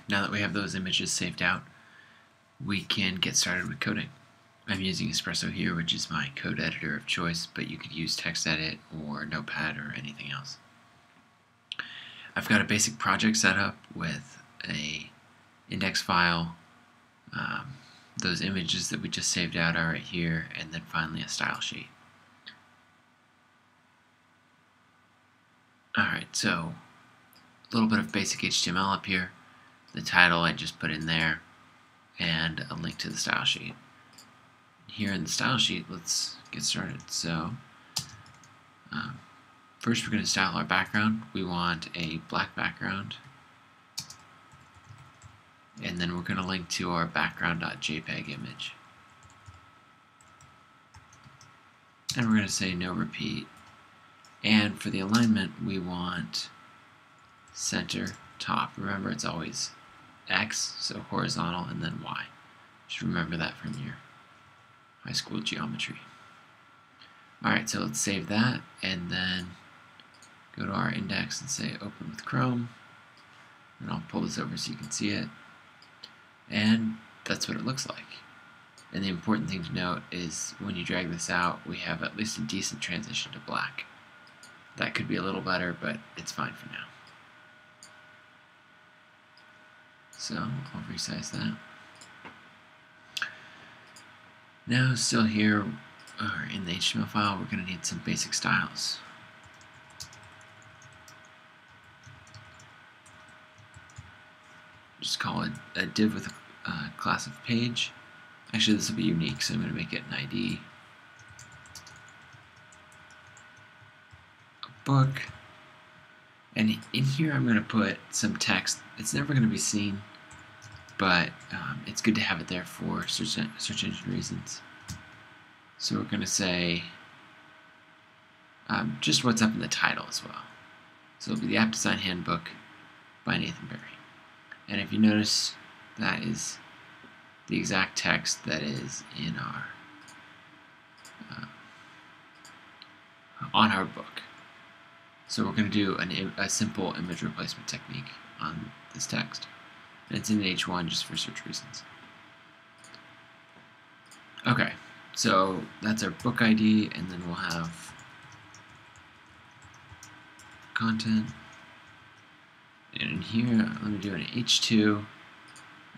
Now that we have those images saved out, we can get started with coding. I'm using Espresso here, which is my code editor of choice, but you could use TextEdit or Notepad or anything else. I've got a basic project set up with a index file. Those images that we just saved out are right here, and then finally a style sheet. Alright, so a little bit of basic HTML up here. The title I just put in there, and a link to the style sheet. Here in the style sheet, let's get started. So first we're going to style our background. We want a black background, and then we're going to link to our background.jpg image. And we're going to say no repeat. And for the alignment, we want center top. Remember, it's always X, so horizontal, and then Y. Just remember that from your high school geometry. Alright, so let's save that, and then go to our index and say open with Chrome. And I'll pull this over so you can see it. And that's what it looks like. And the important thing to note is when you drag this out, we have at least a decent transition to black. That could be a little better, but it's fine for now. So I'll resize that. Now, still here, or in the HTML file, we're going to need some basic styles. Just call it a div with a class of page. Actually, this will be unique, so I'm going to make it an ID. A book. And in here, I'm going to put some text. It's never going to be seen, but it's good to have it there for search engine reasons. So we're going to say just what's up in the title as well. So it'll be the App Design Handbook by Nathan Berry. And if you notice, that is the exact text that is in our on our book. So we're going to do a simple image replacement technique on this text. And it's in H1 just for search reasons. Okay, so that's our book ID, and then we'll have content. And in here, let me do an H2,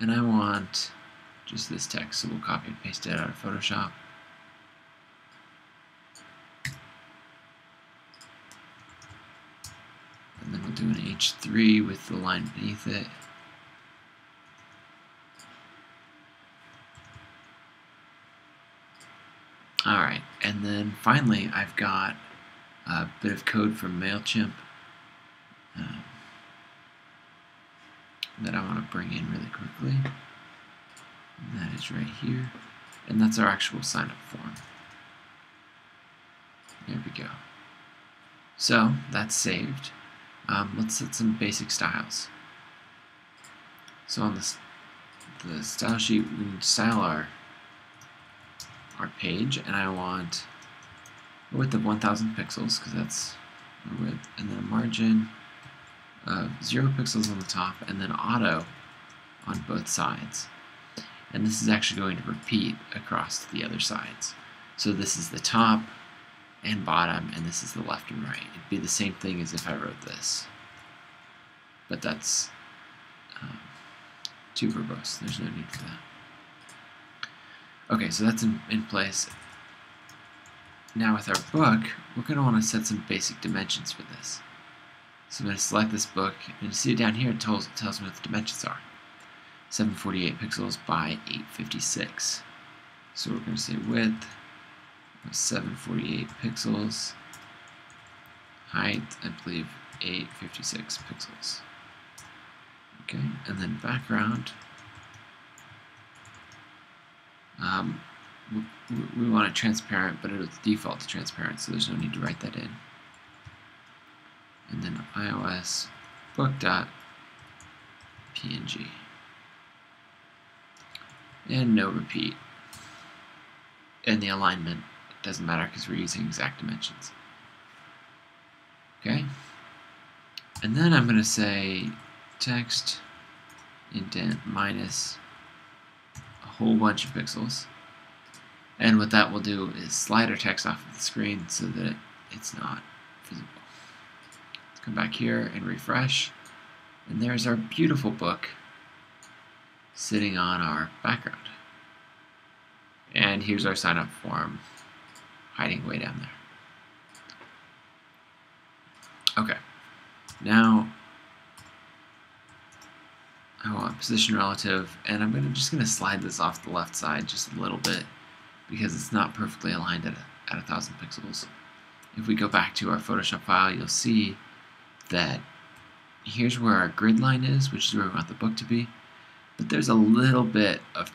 and I want just this text, so we'll copy and paste it out of Photoshop. And then we'll do an H3 with the line beneath it. Alright, and then finally I've got a bit of code from MailChimp that I want to bring in really quickly. And that is right here. And that's our actual sign-up form. There we go. So, that's saved. Let's set some basic styles. So on the style sheet, we need to style our page, and I want a width of 1000 pixels, because that's our width, and then a margin of 0 pixels on the top, and then auto on both sides. And this is actually going to repeat across the other sides. So this is the top and bottom, and this is the left and right. It'd be the same thing as if I wrote this. But that's too verbose. There's no need for that. Okay, so that's in place. Now with our book, we're going to want to set some basic dimensions for this. So I'm going to select this book, and you see it down here, it tells me what the dimensions are. 748 pixels by 856. So we're going to say width of 748 pixels, height, I believe 856 pixels. Okay, and then background, we want it transparent, but it'll default to transparent, so there's no need to write that in. And then iOS book.png. And no repeat. And the alignment doesn't matter because we're using exact dimensions. Okay? And then I'm going to say text indent minus a whole bunch of pixels. And what that will do is slide our text off of the screen so that it's not visible. Let's come back here and refresh. And there's our beautiful book sitting on our background. And here's our sign up form hiding way down there. Okay, now I want position relative, and I'm just going to slide this off the left side just a little bit because it's not perfectly aligned at 1,000 pixels. If we go back to our Photoshop file, you'll see that here's where our grid line is, which is where we want the book to be, but there's a little bit of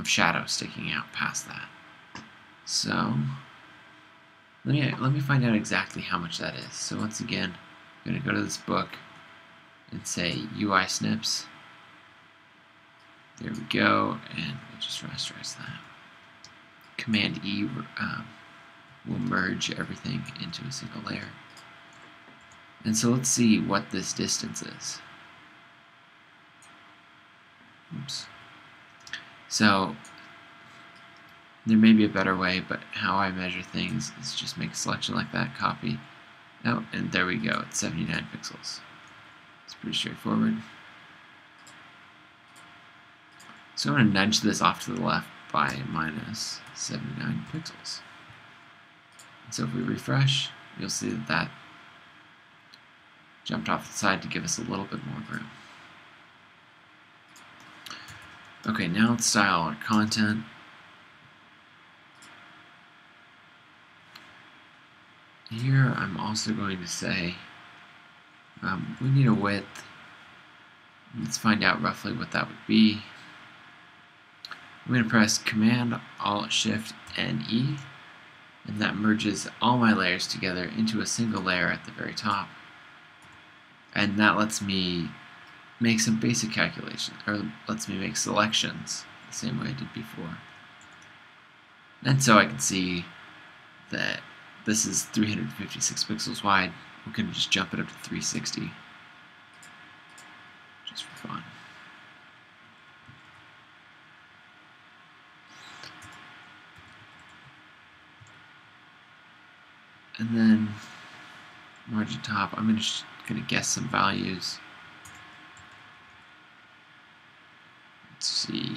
shadow sticking out past that. So let me find out exactly how much that is. So once again, I'm going to go to this book and say UI snips. There we go, and we'll just rasterize that. Command E will merge everything into a single layer. And so let's see what this distance is. Oops. So there may be a better way, but how I measure things is just make a selection like that, copy. Oh, and there we go, it's 79 pixels. It's pretty straightforward. So I'm going to nudge this off to the left by minus 79 pixels. And so if we refresh, you'll see that that jumped off the side to give us a little bit more room. Okay, now let's style our content. Here I'm also going to say we need a width. Let's find out roughly what that would be. I'm going to press Command Alt Shift and E, and that merges all my layers together into a single layer at the very top. And that lets me make some basic calculations, or lets me make selections the same way I did before. And so I can see that this is 356 pixels wide. We're going to just jump it up to 360, just for fun. And then margin top, I'm just going to guess some values. Let's see.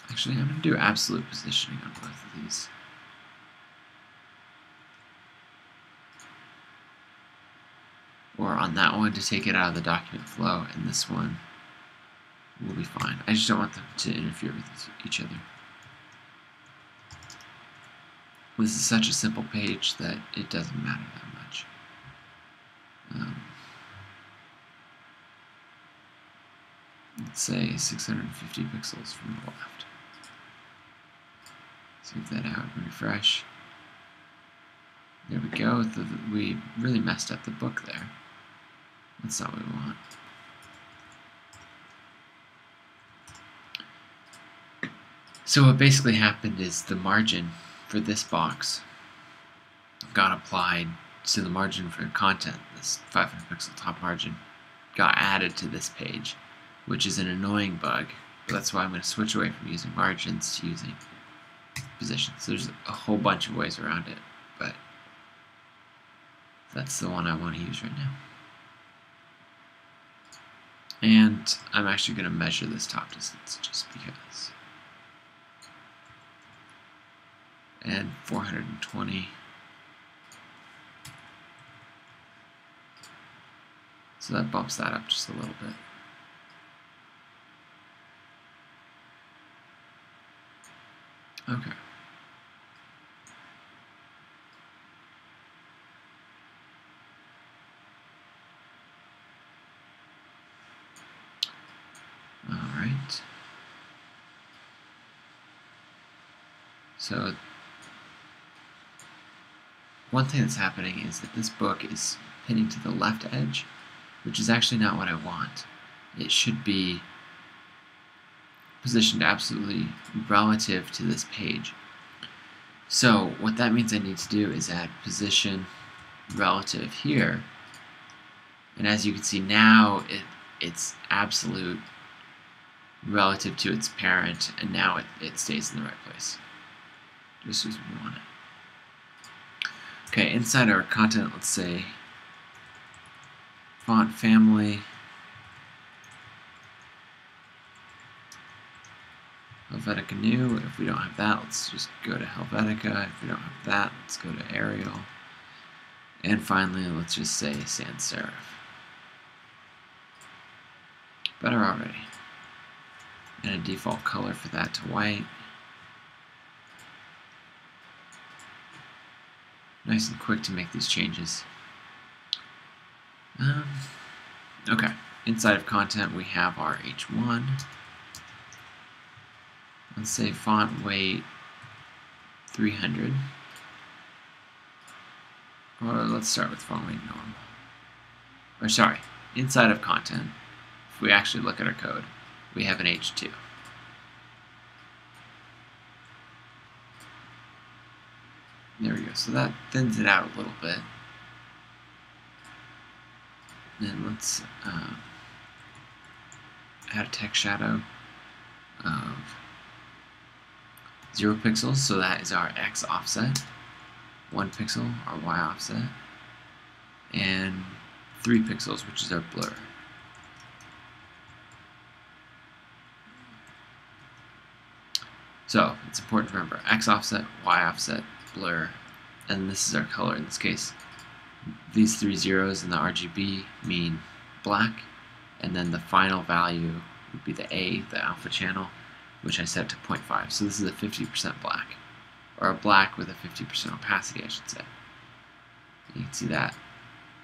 Actually, I'm going to do absolute positioning on both of these. Or on that one to take it out of the document flow, and this one will be fine. I just don't want them to interfere with each other. This is such a simple page that it doesn't matter that much. Let's say 650 pixels from the left. Save that out and refresh. There we go. We really messed up the book there. That's not what we want. So what basically happened is the margin for this box got applied to the margin for content. This 500 pixel top margin got added to this page, which is an annoying bug. That's why I'm going to switch away from using margins to using positions. There's a whole bunch of ways around it, but that's the one I want to use right now. And I'm actually going to measure this top distance just because. And 420. So that bumps that up just a little bit. Okay. All right. So one thing that's happening is that this book is pinning to the left edge, which is actually not what I want. It should be positioned absolutely relative to this page. So what that means I need to do is add position relative here. And as you can see now, it's absolute relative to its parent, and now it stays in the right place, just as we want it. Okay, inside our content, let's say font family, Helvetica New. If we don't have that, let's just go to Helvetica. If we don't have that, let's go to Arial. And finally, let's just say sans serif. Better already. And a default color for that to white. Nice and quick to make these changes. Okay, inside of content we have our H1. Let's say font weight 300. Or let's start with font weight normal. Or sorry, inside of content, if we actually look at our code, we have an H2. There we go. So that thins it out a little bit. Then let's add a text shadow of 0 pixels. So that is our X offset. 1 pixel, our Y offset. And 3 pixels, which is our blur. So it's important to remember X offset, Y offset, blur, and this is our color in this case. These 3 zeros in the RGB mean black, and then the final value would be the A, the alpha channel, which I set to 0.5. So this is a 50% black, or a black with a 50% opacity, I should say. You can see that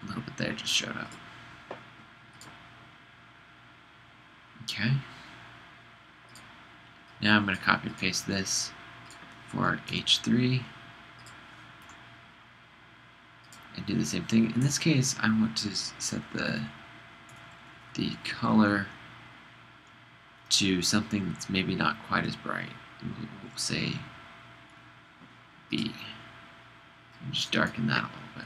a little bit there just showed up. Okay. Now I'm going to copy and paste this for H3 and do the same thing. In this case, I want to set the color to something that's maybe not quite as bright. We'll say B. And just darken that a little bit.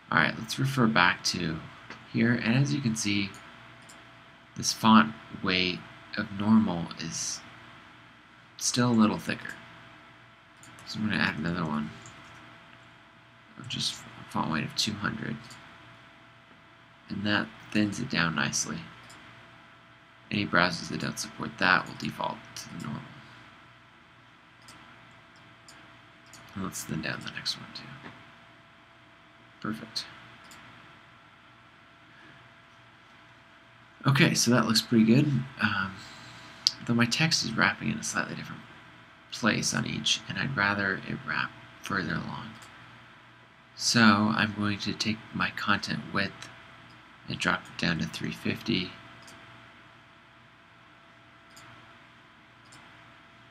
Alright, let's refer back to here, and as you can see, this font weight of normal is still a little thicker. So I'm going to add another one of just a font weight of 200. And that thins it down nicely. Any browsers that don't support that will default to the normal. And let's thin down the next one too. Perfect. Okay, so that looks pretty good. Though my text is wrapping in a slightly different place on each, and I'd rather it wrap further along. So I'm going to take my content width and drop it down to 350.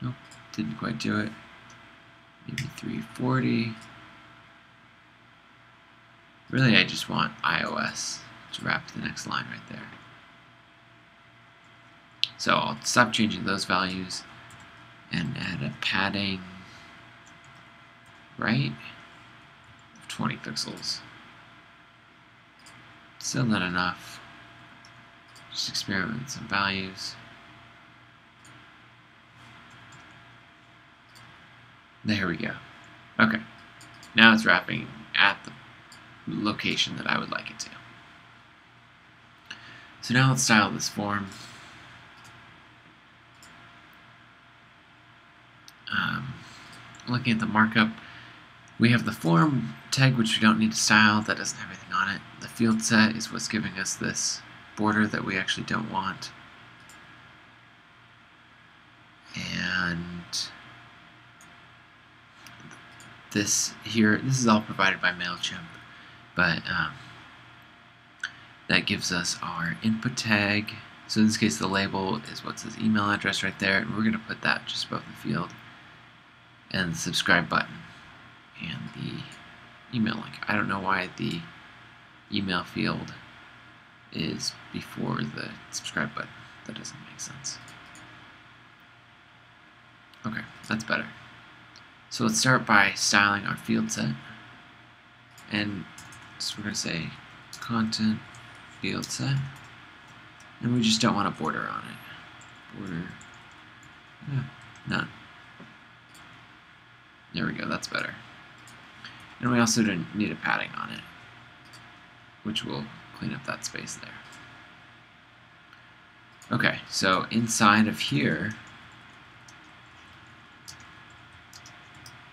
Nope, didn't quite do it. Maybe 340. Really, I just want iOS to wrap to the next line right there. So I'll stop changing those values and add a padding right of 20 pixels. Still not enough. Just experiment with some values. There we go. Okay. Now it's wrapping at the location that I would like it to. So now let's style this form. Looking at the markup, we have the form tag, which we don't need to style. That doesn't have anything on it. The field set is what's giving us this border that we actually don't want. And this here, this is all provided by MailChimp, but that gives us our input tag. So in this case, the label is what says email address right there, and we're going to put that just above the field. And the subscribe button and the email link. I don't know why the email field is before the subscribe button. That doesn't make sense. Okay, that's better. So let's start by styling our field set. And so we're going to say content field set, and we just don't want a border on it. Border, none. There we go, that's better. And we also don't need a padding on it, which will clean up that space there. Okay, so inside of here,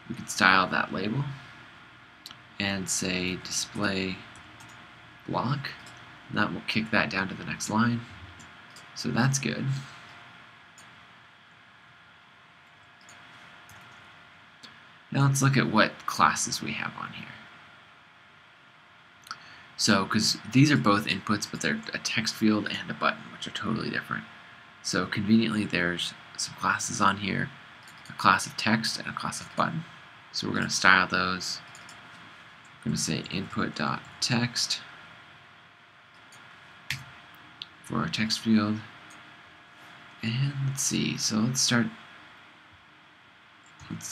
we can style that label and say display block. And that will kick that down to the next line. So that's good. Now let's look at what classes we have on here. So, because these are both inputs, but they're a text field and a button, which are totally different. So conveniently, there's some classes on here, a class of text and a class of button. So we're going to style those. We're going to say input.text for our text field. And let's see, so let's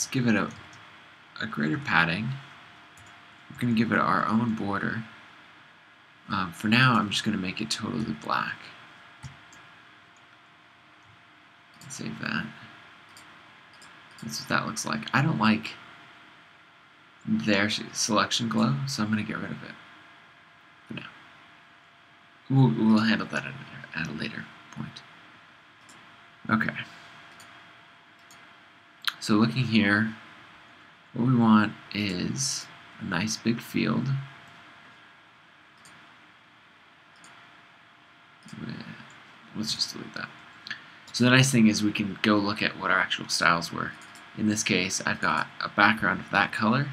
give it a greater padding. We're going to give it our own border. For now, I'm just going to make it totally black. Save that. That's what that looks like. I don't like their selection glow, so I'm going to get rid of it for now. We'll handle that at a later point. Okay. So looking here, what we want is a nice big field. Let's just delete that. So the nice thing is we can go look at what our actual styles were. In this case, I've got a background of that color.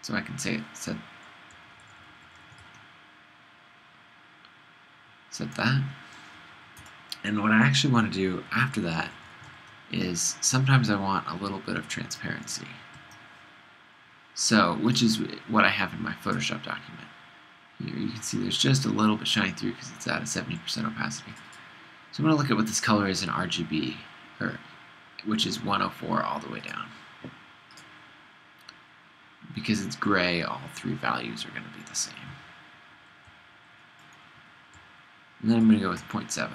So I can say set that. And what I actually want to do after that is sometimes I want a little bit of transparency. So, which is what I have in my Photoshop document. Here you can see there's just a little bit shining through because it's at a 70% opacity. So I'm going to look at what this color is in RGB, which is 104 all the way down. Because it's gray, all three values are going to be the same. And then I'm going to go with 0.7.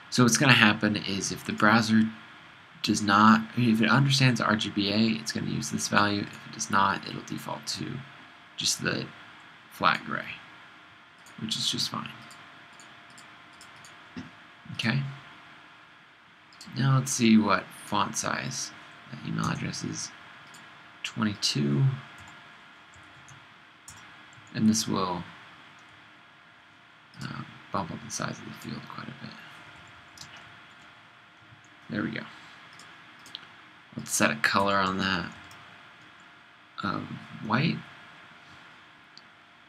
So what's going to happen is if the browser does not, if it understands RGBA, it's going to use this value. If it does not, it'll default to just the flat gray, which is just fine. Okay. Now let's see what font size. That email address is 22, and this will bump up the size of the field quite a bit. There we go. Let's set a color on that of white,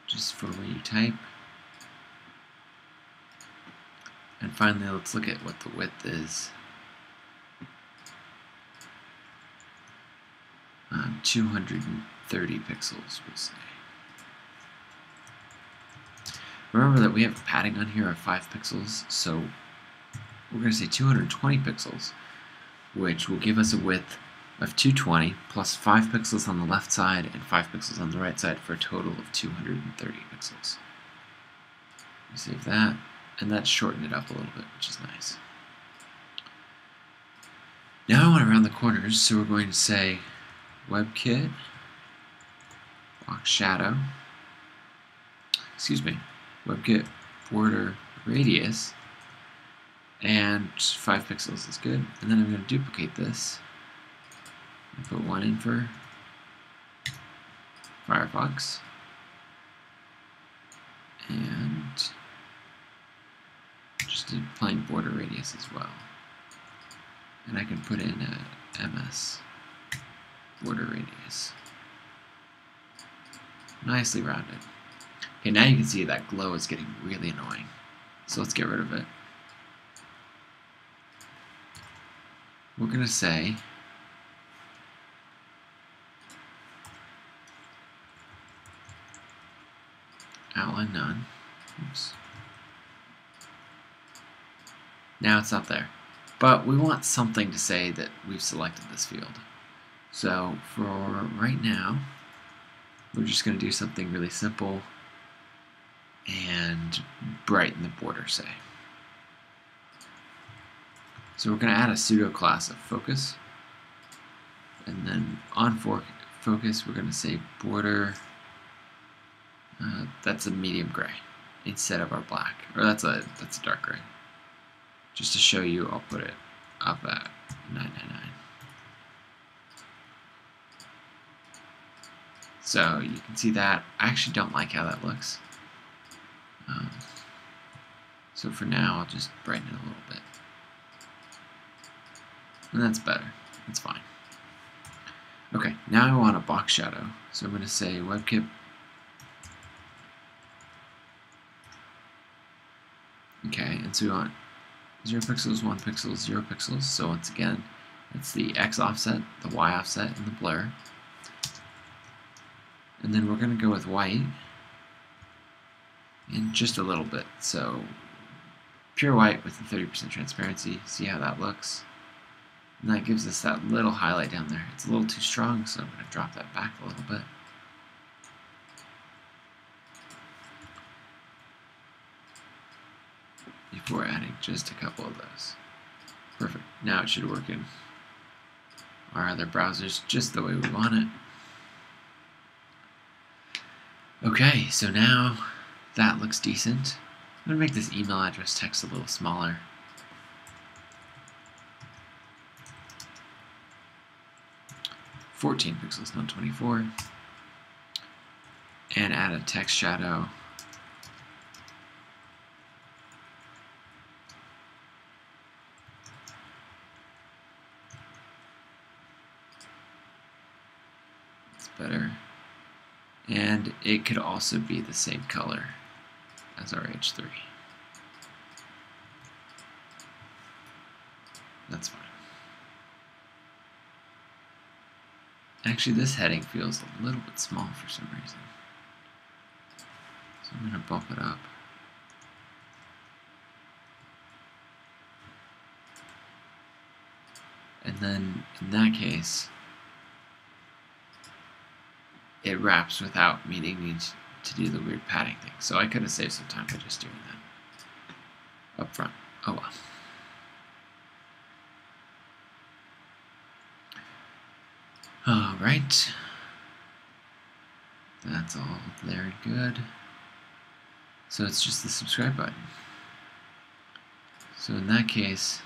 just for when you type. And finally, let's look at what the width is. 230 pixels, we'll say. Remember that we have padding on here of 5 pixels, so we're going to say 220 pixels, which will give us a width of 220 plus 5 pixels on the left side and 5 pixels on the right side for a total of 230 pixels. We save that, and that shortened it up a little bit, which is nice. Now I want to round the corners, so we're going to say WebKit, box shadow, WebKit border radius, and 5 pixels is good. And then I'm going to duplicate this and put one in for Firefox, and just a plain border radius as well. And I can put in a MS border radius. Nicely rounded. Okay, now you can see that glow is getting really annoying. So let's get rid of it. We're going to say outline none. Oops. Now it's not there. But we want something to say that we've selected this field. So for right now, we're just going to do something really simple and brighten the border, say. So we're going to add a pseudo class of focus, and then on focus we're going to say border, that's a medium gray instead of our black, or that's a dark gray. Just to show you, I'll put it up at 999. So you can see that. I actually don't like how that looks. So for now, I'll just brighten it a little bit. And that's better. That's fine. Okay, now I want a box shadow. So I'm going to say WebKit. Okay, and so we want 0 pixels, 1 pixel, 0 pixels. So once again, it's the X offset, the Y offset, and the blur. And then we're going to go with white. And just a little bit. So pure white with a 30% transparency. See how that looks? And that gives us that little highlight down there. It's a little too strong, so I'm going to drop that back a little bit. Before adding just a couple of those. Perfect. Now it should work in our other browsers just the way we want it. Okay, so now that looks decent. I'm going to make this email address text a little smaller. (14 pixels, not 24. And add a text shadow. It's better. And it could also be the same color as our H3. That's fine. Actually, this heading feels a little bit small for some reason. So I'm going to bump it up. And then, in that case, it wraps without needing to do the weird padding thing. So I could have saved some time by just doing that up front. Oh well. Alright. That's all there and good. So it's just the subscribe button. So in that case,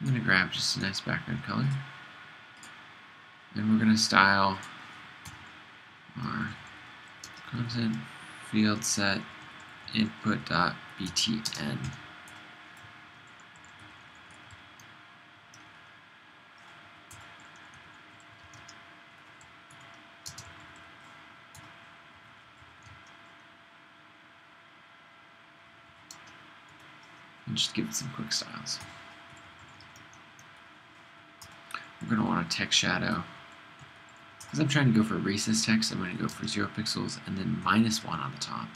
I'm going to grab just a nice background color. And we're going to style our content field set input.btn. And just give it some quick styles. We're going to want a text shadow. Because I'm trying to go for recess text, I'm going to go for 0 pixels and then -1 on the top.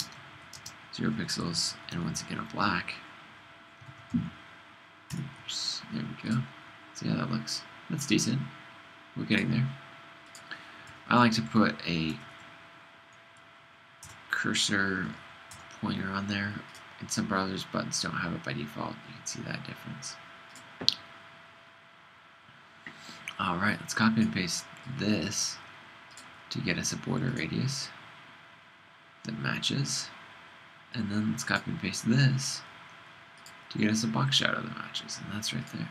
0 pixels, and once again a black. Oops, there we go. See how that looks? That's decent. We're getting there. I like to put a cursor pointer on there. In some browsers, buttons don't have it by default. You can see that difference. Alright, let's copy and paste this to get us a border radius that matches. And then let's copy and paste this to get us a box shadow that matches. And that's right there.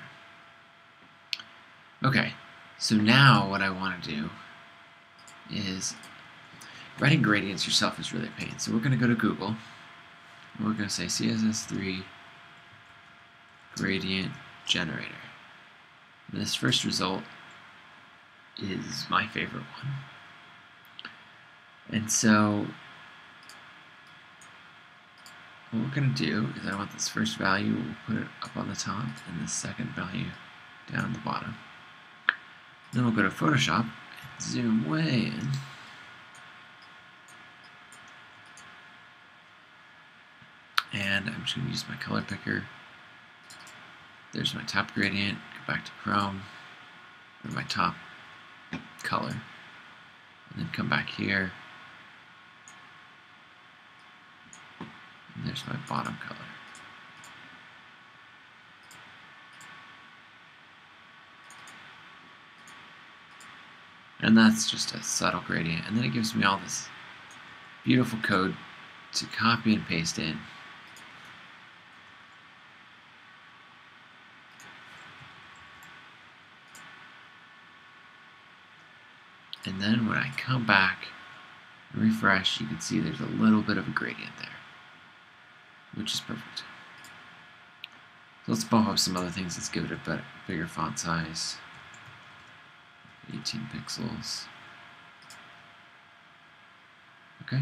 Okay, so now what I want to do is, writing gradients yourself is really a pain. So we're going to go to Google. And we're going to say CSS3 gradient generator. And this first result is my favorite one. And so what we're going to do is I want this first value, we'll put it up on the top, and this second value down at the bottom. Then we'll go to Photoshop and zoom way in. And I'm just going to use my color picker. There's my top gradient. Go back to Chrome. Go to my top color. And then come back here. And there's my bottom color. And that's just a subtle gradient. And then it gives me all this beautiful code to copy and paste in. And then when I come back and refresh, you can see there's a little bit of a gradient there, which is perfect. So let's bump up some other things. Let's give it a bigger font size. 18 pixels. Okay.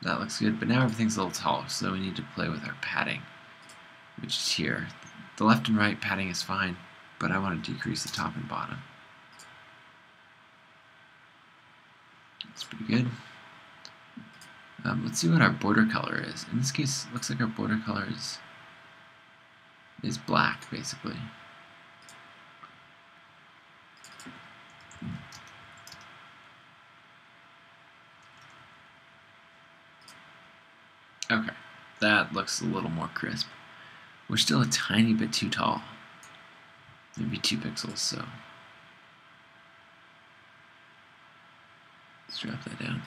That looks good, but now everything's a little taller, so we need to play with our padding, which is here. The left and right padding is fine, but I want to decrease the top and bottom. That's pretty good. Let's see what our border color is. In this case, it looks like our border color is black, basically. Okay, that looks a little more crisp. We're still a tiny bit too tall. Maybe 2 pixels, so let's drop that down.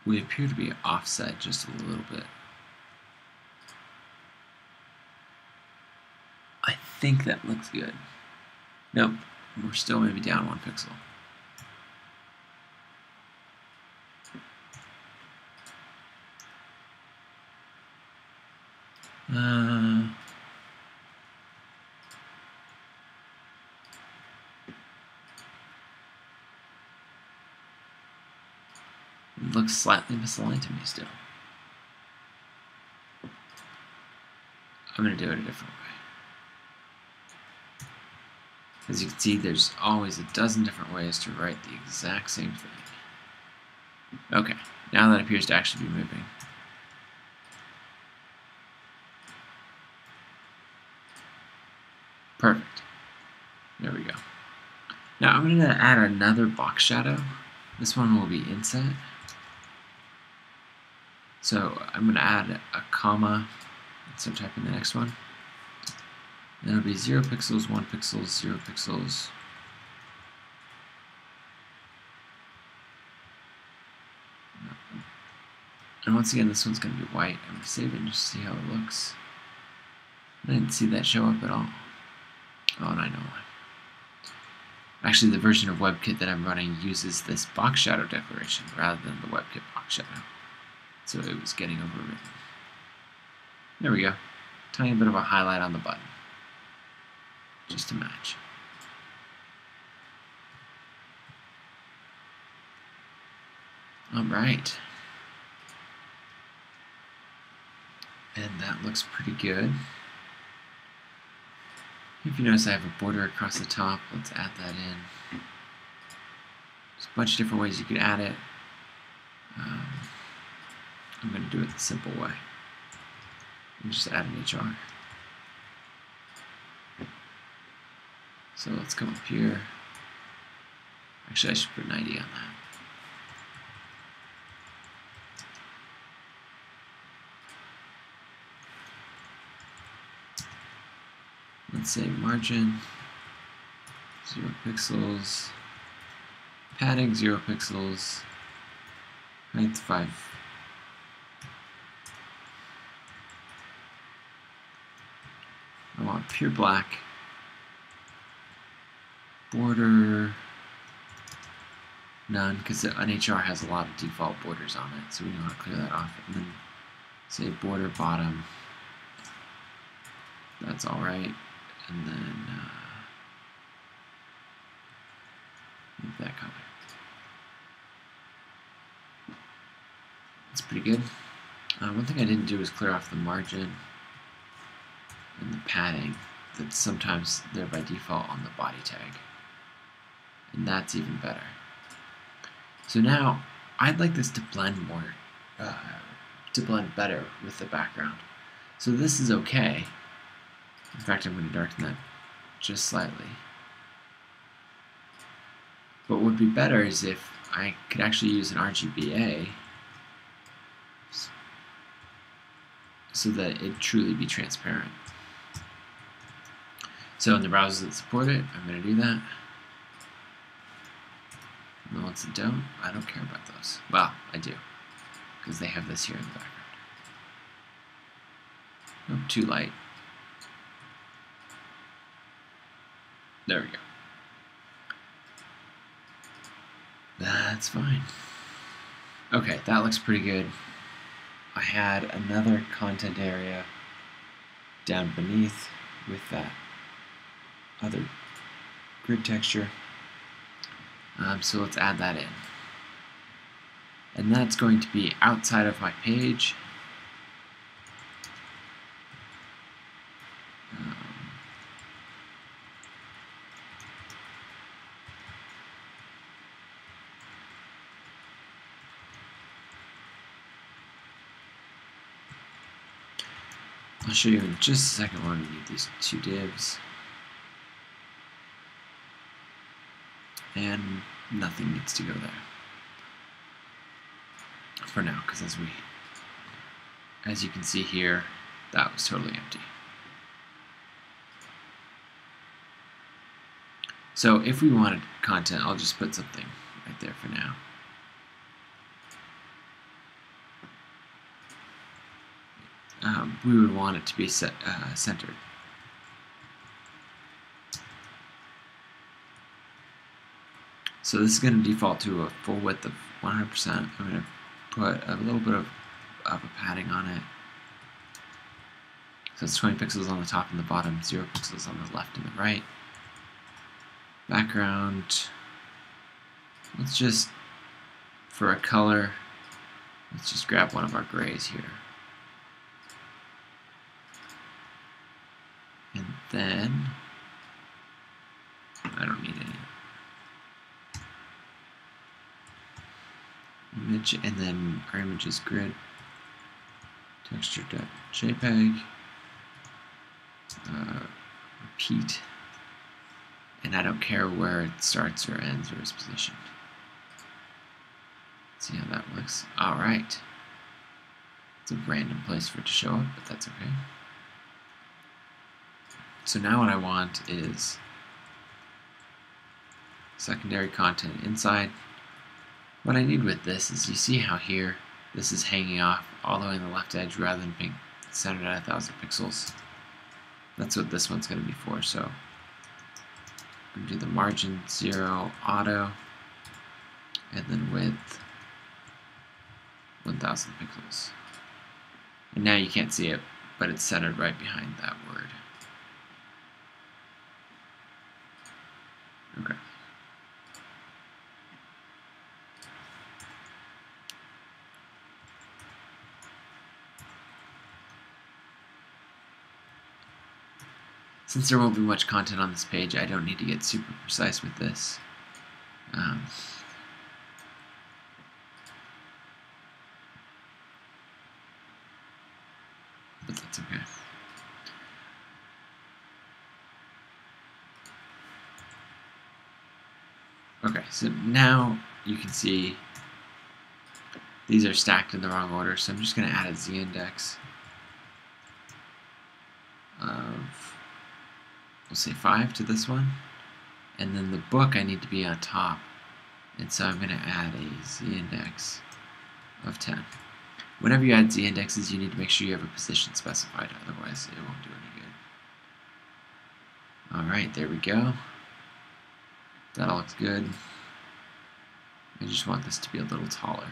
We appear to be offset just a little bit. I think that looks good. Nope, we're still maybe down 1 pixel. It looks slightly misaligned to me still. I'm going to do it a different way. As you can see, there's always a dozen different ways to write the exact same thing. Okay, now that appears to actually be moving. Perfect. There we go. Now I'm going to add another box shadow. This one will be inset. So I'm going to add a comma, so type in the next one. And it'll be 0 pixels, 1 pixel, 0 pixels. And once again, this one's going to be white. I'm going to save it and just see how it looks. I didn't see that show up at all. Oh, and I know why. Actually, the version of WebKit that I'm running uses this box shadow declaration rather than the WebKit box shadow. So it was getting overwritten. There we go. Tiny bit of a highlight on the button. Just to match. Alright. And that looks pretty good. If you notice I have a border across the top, let's add that in. There's a bunch of different ways you could add it. I'm going to do it the simple way. And just add an HR. So let's come up here. Actually, I should put an ID on that. Let's say margin 0 pixels, padding 0 pixels, height 5. I want pure black, border none, because an HR has a lot of default borders on it, so we want to clear that off. And then say border bottom, that's all right. And then move that color. That's pretty good. One thing I didn't do is clear off the margin and the padding that's sometimes there by default on the body tag. And that's even better. So now I'd like this to blend more to blend better with the background. So this is okay. In fact, I'm going to darken that just slightly. But what would be better is if I could actually use an RGBA so that it truly be transparent. So in the browsers that support it, I'm going to do that. And the ones that don't, I don't care about those. Well, I do, because they have this here in the background. Nope, too light. There we go. That's fine. Okay, that looks pretty good. I had another content area down beneath with that other grid texture. So let's add that in. And that's going to be outside of my page. I'll show you in just a second why we need these two divs. And nothing needs to go there for now, because as you can see here, that was totally empty. So if we wanted content, I'll just put something right there for now. We would want it to be centered. So this is going to default to a full width of 100%. I'm going to put a little bit of a padding on it. So it's 20 pixels on the top and the bottom, 0 pixels on the left and the right. Background, let's just, for a color, let's just grab one of our grays here. And then, I don't need any. Image, and then our image is grid, texture.jpg, repeat, and I don't care where it starts or ends or is positioned. Let's see how that looks. Alright. It's a random place for it to show up, but that's okay. So now what I want is secondary content inside. What I need with this is, you see how here this is hanging off all the way on the left edge rather than being centered at 1000 pixels. That's what this one's going to be for. So I'm going to do the margin 0 auto and then width 1000 pixels. And now you can't see it, but it's centered right behind that word. Okay. Since there won't be much content on this page, I don't need to get super precise with this. But that's okay. Okay, so now you can see these are stacked in the wrong order, so I'm just going to add a z-index of, we'll say 5 to this one, and then the book I need to be on top, and so I'm going to add a z-index of 10. Whenever you add z-indexes, you need to make sure you have a position specified, otherwise it won't do any good. Alright, there we go. That all looks good. I just want this to be a little taller.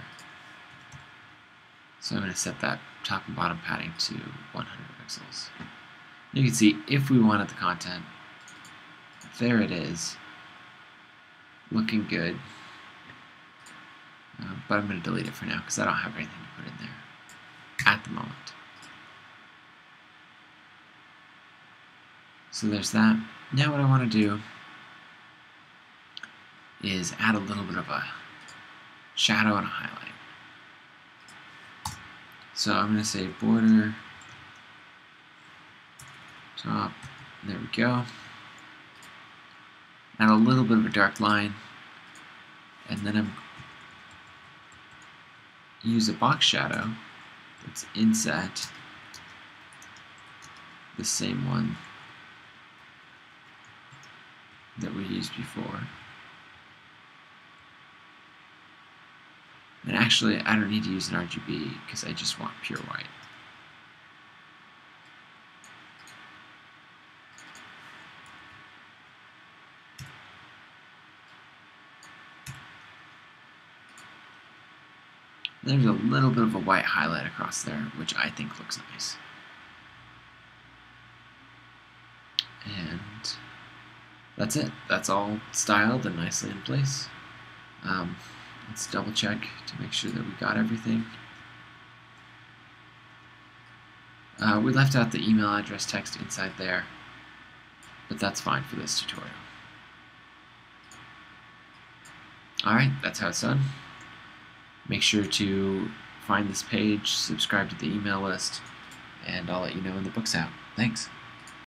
So I'm going to set that top and bottom padding to 100 pixels. You can see if we wanted the content, there it is, looking good. But I'm going to delete it for now because I don't have anything to put in there at the moment. So there's that. Now what I want to do is add a little bit of a shadow and a highlight. So I'm going to say border top. There we go. Add a little bit of a dark line, and then I'm use a box shadow that's inset, the same one that we used before. And actually, I don't need to use an RGB because I just want pure white. There's a little bit of a white highlight across there, which I think looks nice. And that's it. That's all styled and nicely in place. Let's double check to make sure that we got everything. We left out the email address text inside there, but that's fine for this tutorial. Alright, that's how it's done. Make sure to find this page, subscribe to the email list, and I'll let you know when the book's out. Thanks.